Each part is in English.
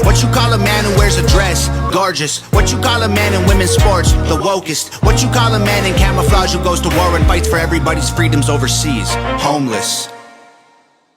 What you call a man who wears a dress? Gorgeous. What you call a man in women's sports? The wokest. What you call a man in camouflage who goes to war and fights for everybody's freedoms overseas? Homeless.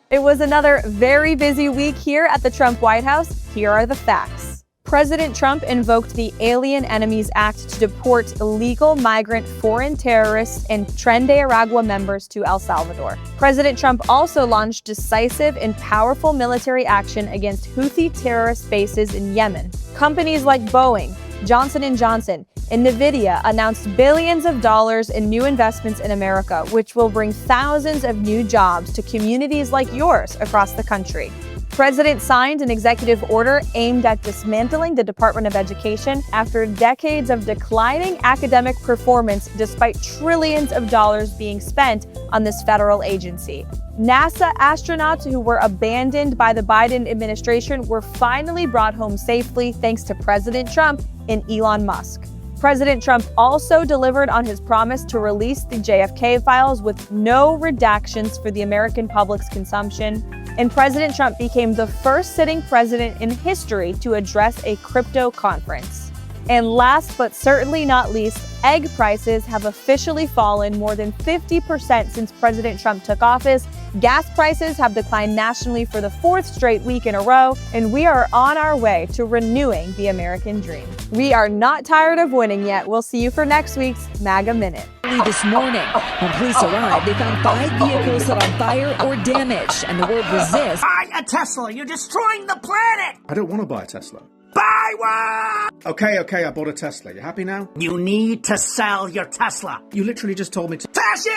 It was another very busy week here at the Trump White House. Here are the facts. President Trump invoked the Alien Enemies Act to deport illegal migrant foreign terrorists and Tren de Aragua members to El Salvador. President Trump also launched decisive and powerful military action against Houthi terrorist bases in Yemen. Companies like Boeing, Johnson & Johnson, and NVIDIA announced billions of dollars in new investments in America, which will bring thousands of new jobs to communities like yours across the country. President signed an executive order aimed at dismantling the Department of Education after decades of declining academic performance despite trillions of dollars being spent on this federal agency. NASA astronauts who were abandoned by the Biden administration were finally brought home safely thanks to President Trump and Elon Musk. President Trump also delivered on his promise to release the JFK files with no redactions for the American public's consumption. And President Trump became the first sitting president in history to address a crypto conference. And last but certainly not least, egg prices have officially fallen more than 50% since President Trump took office. Gas prices have declined nationally for the fourth straight week in a row, and we are on our way to renewing the American dream. We are not tired of winning yet. We'll see you for next week's MAGA Minute. This morning, when police arrived, they found 5 vehicles set on fire or damaged, and the word resist. Buy a Tesla! You're destroying the planet! I don't want to buy a Tesla. Buy one! Okay, I bought a Tesla. You happy now? You need to sell your Tesla. You literally just told me to. Fascist!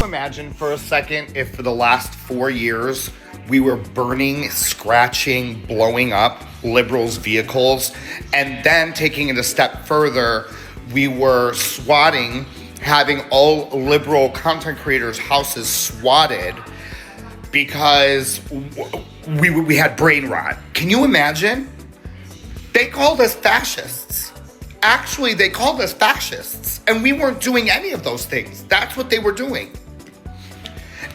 Imagine for a second if for the last 4 years we were burning, scratching, blowing up liberals' vehicles, and then taking it a step further, we were swatting, having all liberal content creators' houses swatted because we had brain rot. Can you imagine? They called us fascists. Actually, they called us fascists, and we weren't doing any of those things. That's what they were doing.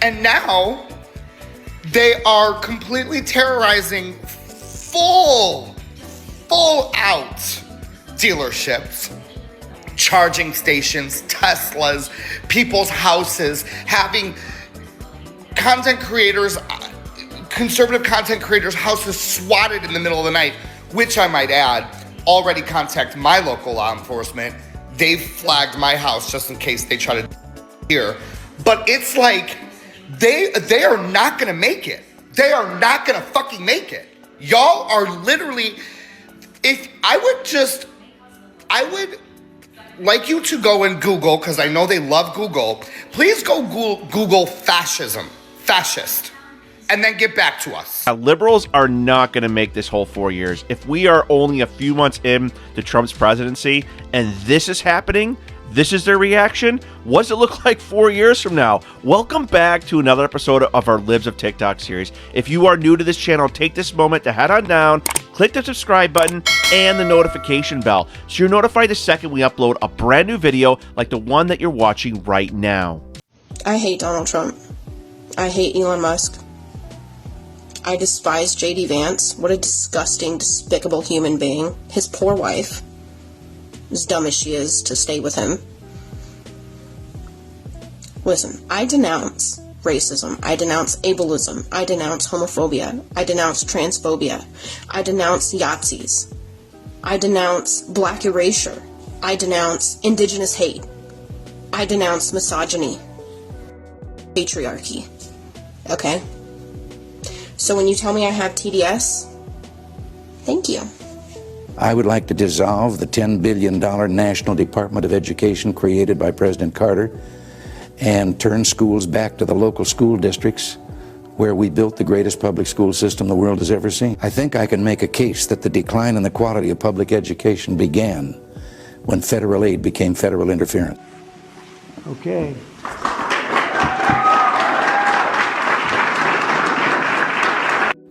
And now they are completely terrorizing full out dealerships, charging stations, Teslas, people's houses, having content creators, conservative content creators' houses swatted in the middle of the night, which I might add, already contact my local law enforcement. They've flagged my house just in case they try to here. But it's like, they are not gonna make it. They are not gonna fucking make it. Y'all are literally, I would like you to go and Google, because I know they love Google. Please go Google fascist, and then get back to us. Liberals are not going to make this whole 4 years. If we are only a few months in to Trump's presidency and this is happening, this is their reaction, what does it look like 4 years from now? Welcome back to another episode of our Libs of TikTok series. If you are new to this channel, take this moment to head on down, click the subscribe button and the notification bell so you're notified the second we upload a brand new video like the one that you're watching right now. I hate Donald Trump. I hate Elon Musk. I despise J.D. Vance. What a disgusting, despicable human being. His poor wife, as dumb as she is to stay with him. Listen, I denounce racism. I denounce ableism. I denounce homophobia. I denounce transphobia. I denounce Yahtzees. I denounce black erasure. I denounce indigenous hate. I denounce misogyny. Patriarchy. Okay? So when you tell me I have TDS, thank you. I would like to dissolve the $10 billion National Department of Education created by President Carter and turn schools back to the local school districts where we built the greatest public school system the world has ever seen. I think I can make a case that the decline in the quality of public education began when federal aid became federal interference. Okay.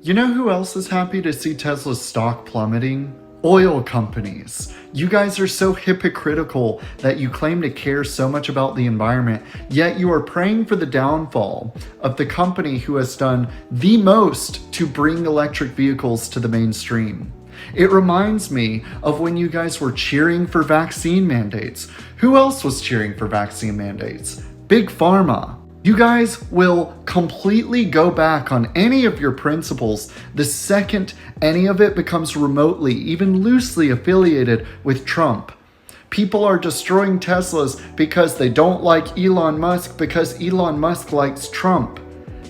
You know who else is happy to see Tesla's stock plummeting? oil companies. You guys are so hypocritical that you claim to care so much about the environment, yet you are praying for the downfall of the company who has done the most to bring electric vehicles to the mainstream. It reminds me of when you guys were cheering for vaccine mandates. Who else was cheering for vaccine mandates? Big Pharma. You guys will completely go back on any of your principles the second any of it becomes remotely, even loosely affiliated with Trump. People are destroying Teslas because they don't like Elon Musk because Elon Musk likes Trump.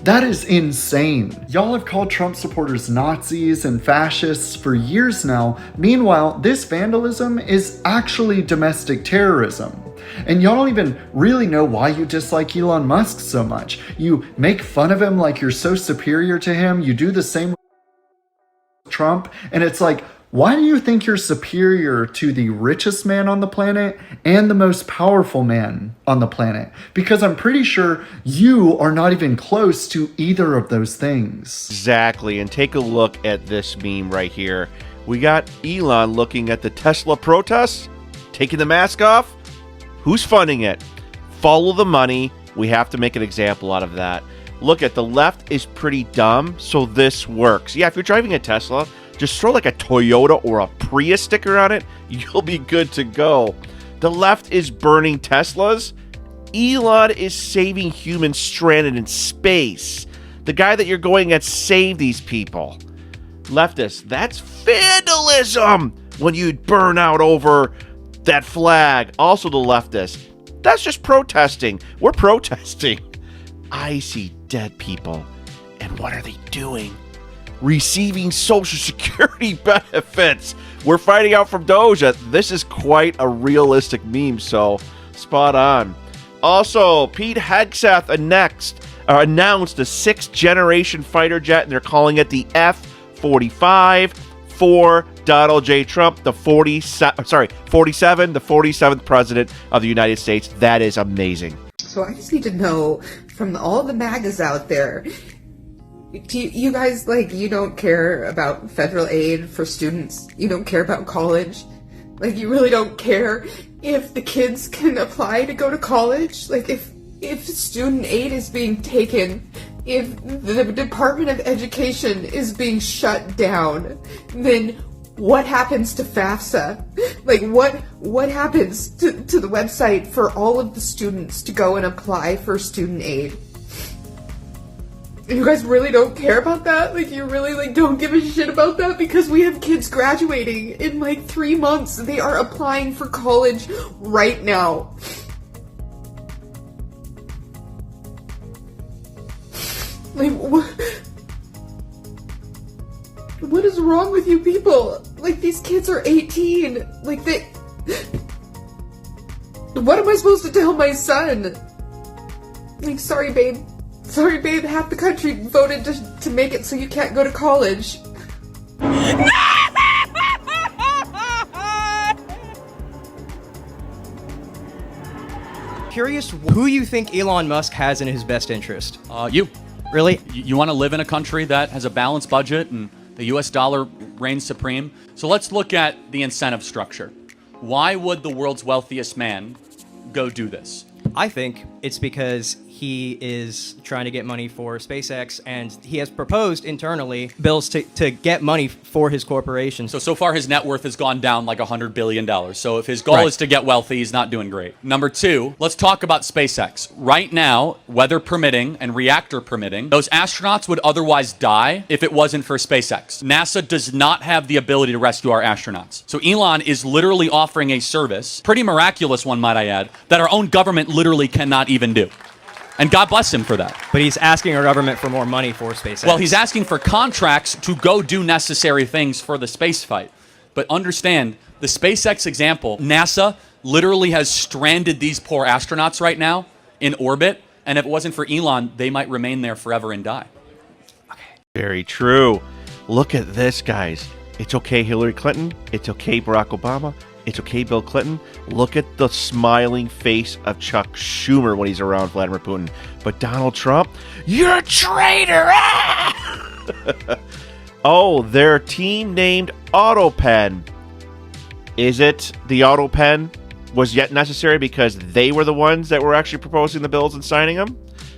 That is insane. Y'all have called Trump supporters Nazis and fascists for years now. Meanwhile, this vandalism is actually domestic terrorism. And y'all don't even really know why you dislike Elon Musk so much. You make fun of him like you're so superior to him. You do the same with Trump. And it's like, why do you think you're superior to the richest man on the planet and the most powerful man on the planet? Because I'm pretty sure you are not even close to either of those things. Exactly. And take a look at this meme right here. We got Elon looking at the Tesla protests, taking the mask off. Who's funding it? Follow the money. We have to make an example out of that. Look at the left is pretty dumb, so this works. Yeah, if you're driving a Tesla, just throw like a Toyota or a Prius sticker on it. You'll be good to go. The left is burning Teslas. Elon is saving humans stranded in space. The guy that you're going at saved these people. Leftists, that's vandalism when you burn out over that flag. Also the leftists, that's just protesting. We're protesting. I see dead people. And what are they doing? Receiving Social Security benefits. We're finding out from Doja. This is quite a realistic meme, so spot on. Also, Pete Hegseth announced a 6th-generation fighter jet, and they're calling it the F-45 for Donald J. Trump, the 47th president of the United States. That is amazing. So I just need to know from all the MAGAs out there, you guys, you don't care about federal aid for students? You don't care about college? You really don't care if the kids can apply to go to college? If student aid is being taken, if the Department of Education is being shut down, then what happens to FAFSA? What happens to the website for all of the students to go and apply for student aid? You guys really don't care about that? You really don't give a shit about that? Because we have kids graduating in 3 months. They are applying for college right now. What is wrong with you people? These kids are 18. What am I supposed to tell my son? Sorry babe, half the country voted to make it so you can't go to college. Curious who you think Elon Musk has in his best interest. You. Really? You want to live in a country that has a balanced budget and the US dollar reigns supreme? So let's look at the incentive structure. Why would the world's wealthiest man go do this? I think it's because he is trying to get money for SpaceX, and he has proposed internally bills to get money for his corporation. So far his net worth has gone down $100 billion. So if his goal is to get wealthy, he's not doing great. Number two, let's talk about SpaceX. Right now, weather permitting and reactor permitting, those astronauts would otherwise die if it wasn't for SpaceX. NASA does not have the ability to rescue our astronauts. So Elon is literally offering a service, pretty miraculous one might I add, that our own government literally cannot even do. And God bless him for that. But he's asking our government for more money for SpaceX. Well, he's asking for contracts to go do necessary things for the space fight. But understand, the SpaceX example, NASA literally has stranded these poor astronauts right now in orbit. And if it wasn't for Elon, they might remain there forever and die. Okay. Very true. Look at this, guys. It's okay, Hillary Clinton. It's okay, Barack Obama. It's okay, Bill Clinton. Look at the smiling face of Chuck Schumer when he's around Vladimir Putin. But Donald Trump, you're a traitor! Ah! Oh, their team named AutoPen Is it the auto pen was yet necessary because they were the ones that were actually proposing the bills and signing them?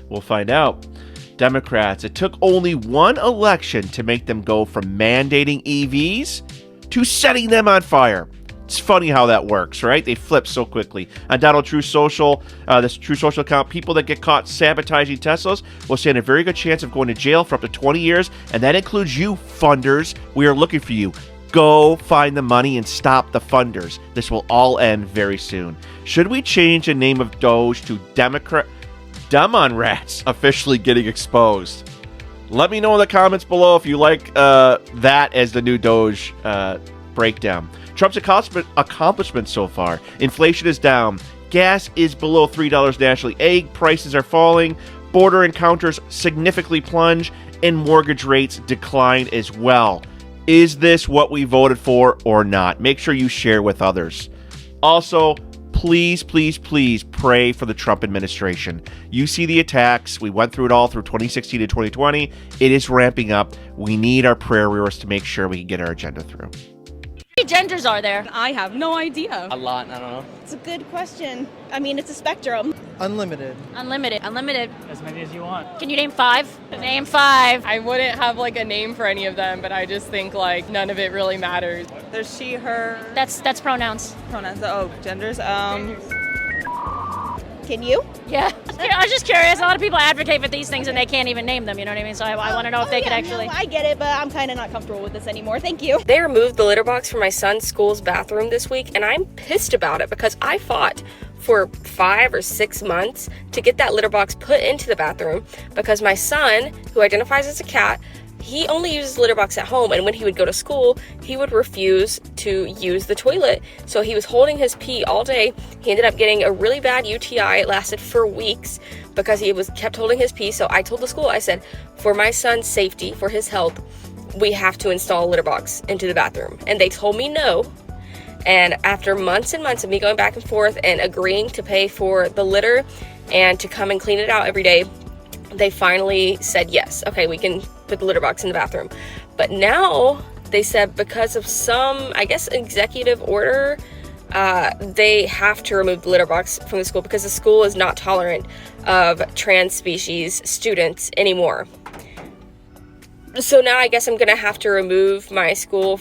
We'll find out. Democrats, it took only one election to make them go from mandating EVs to setting them on fire. It's funny how that works, right? They flip so quickly. On Donald True's social, this True Social account, people that get caught sabotaging Teslas will stand a very good chance of going to jail for up to 20 years, and that includes you, funders. We are looking for you. Go find the money and stop the funders. This will all end very soon. Should we change the name of Doge to Democrat? Dumb on Rats officially getting exposed. Let me know in the comments below if you like that as the new Doge breakdown. Trump's accomplishments so far. Inflation is down. Gas is below $3 nationally. Egg prices are falling. Border encounters significantly plunge. And mortgage rates decline as well. Is this what we voted for or not? Make sure you share with others. Also, please, please, please pray for the Trump administration. You see the attacks. We went through it all through 2016 to 2020. It is ramping up. We need our prayer warriors to make sure we can get our agenda through. How many genders are there? I have no idea. A lot, I don't know. It's a good question. I mean, it's a spectrum. Unlimited. Unlimited. Unlimited. As many as you want. Can you name 5? Name 5. I wouldn't have like a name for any of them, but I just think like none of it really matters. There's she, her. That's pronouns. Pronouns. Oh, genders. Can you? Yeah. I was just curious. A lot of people advocate for these things and they can't even name them, you know what I mean? So I want to know if they could actually... No, I get it, but I'm kind of not comfortable with this anymore. Thank you. They removed the litter box from my son's school's bathroom this week, and I'm pissed about it because I fought for 5 or 6 months to get that litter box put into the bathroom because my son, who identifies as a cat, he only uses the litter box at home, and when he would go to school, he would refuse to use the toilet. So he was holding his pee all day. He ended up getting a really bad UTI. It lasted for weeks because he kept holding his pee. So I told the school, I said, for my son's safety, for his health, we have to install a litter box into the bathroom. And they told me no. And after months and months of me going back and forth and agreeing to pay for the litter and to come and clean it out every day, they finally said yes. Okay, we can put the litter box in the bathroom. But now they said because of some, I guess, executive order, they have to remove the litter box from the school because the school is not tolerant of trans species students anymore. So now I guess I'm gonna have to remove my son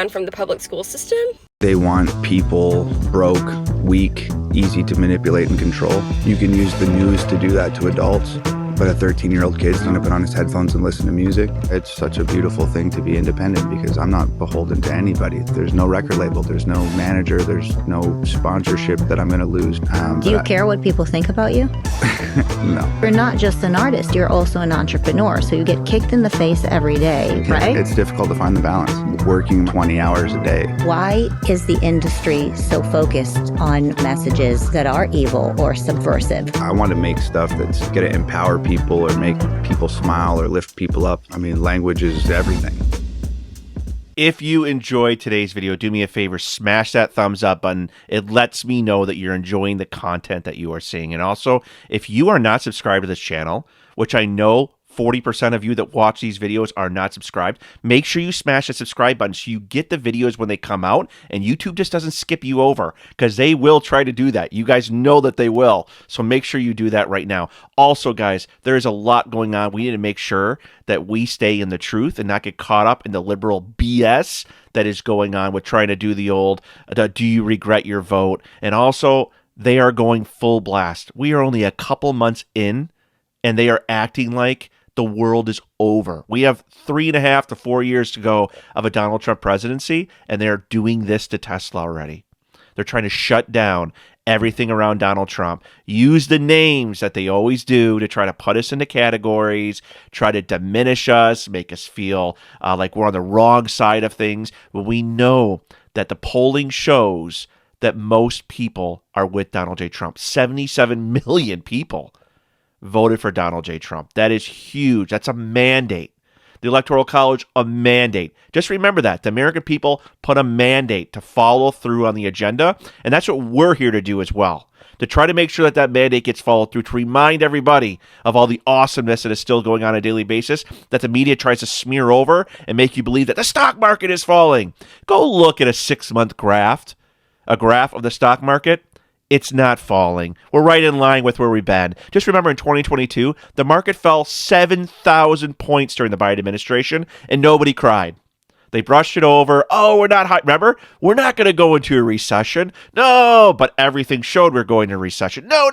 from the public school system. They want people broke, weak, easy to manipulate and control. You can use the news to do that to adults, but a 13-year-old kid's gonna put on his headphones and listen to music. It's such a beautiful thing to be independent because I'm not beholden to anybody. There's no record label, there's no manager, there's no sponsorship that I'm gonna lose. Do you care what people think about you? No. You're not just an artist, you're also an entrepreneur, so you get kicked in the face every day, right? It's difficult to find the balance. Working 20 hours a day. Why is the industry so focused on messages that are evil or subversive? I want to make stuff that's going to empower people or make people smile or lift people up. I mean, language is everything. If you enjoyed today's video, do me a favor, smash that thumbs up button. It lets me know that you're enjoying the content that you are seeing. And also, if you are not subscribed to this channel, which I know 40% of you that watch these videos are not subscribed, make sure you smash the subscribe button so you get the videos when they come out and YouTube just doesn't skip you over because they will try to do that. You guys know that they will. So make sure you do that right now. Also, guys, there is a lot going on. We need to make sure that we stay in the truth and not get caught up in the liberal BS that is going on with trying to do the old, do you regret your vote? And also, they are going full blast. We are only a couple months in and they are acting like the world is over. We have 3.5 to 4 years to go of a Donald Trump presidency, and they're doing this to Tesla already. They're trying to shut down everything around Donald Trump, use the names that they always do to try to put us into categories, try to diminish us, make us feel like we're on the wrong side of things, when we know that the polling shows that most people are with Donald J. Trump. 77 million people voted for Donald J. Trump. That is huge. That's a mandate. the Electoral College a mandate. Just remember that. The American people put a mandate to follow through on the agenda, and that's what we're here to do as well. To try to make sure that that mandate gets followed through, to remind everybody of all the awesomeness that is still going on a daily basis, that the media tries to smear over and make you believe that the stock market is falling. Go look at a 6-month graph of the stock market. It's not falling. We're right in line with where we've been. Just remember in 2022, the market fell 7,000 points during the Biden administration, and nobody cried. They brushed it over. Oh, we're not high. Remember, we're not going to go into a recession. No, but everything showed we're going to a recession. No.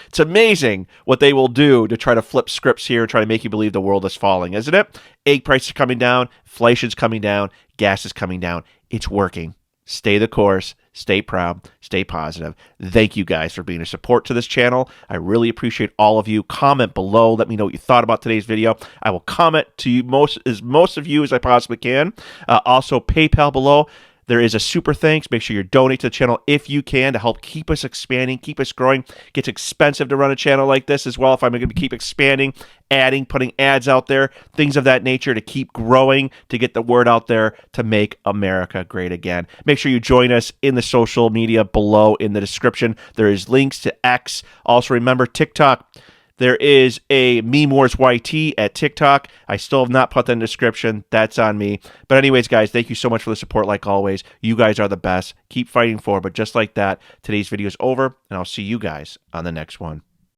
It's amazing what they will do to try to flip scripts here and try to make you believe the world is falling, isn't it? Egg prices are coming down. Inflation's coming down. Gas is coming down. It's working. Stay the course. Stay proud. Stay positive. Thank you guys for being a support to this channel. I really appreciate all of you. Comment below. Let me know what you thought about today's video. I will comment to you most of you as I possibly can. Also, PayPal below. There is a super thanks. Make sure you donate to the channel if you can to help keep us expanding, keep us growing. It gets expensive to run a channel like this as well if I'm going to keep expanding, adding, putting ads out there, things of that nature to keep growing, to get the word out there, to make America great again. Make sure you join us in the social media below in the description. There is links to X. Also remember TikTok. There is a Meme Wars YT at TikTok. I still have not put that in the description. That's on me. But anyways, guys, thank you so much for the support like always. You guys are the best. Keep fighting forward. But just like that, today's video is over, and I'll see you guys on the next one.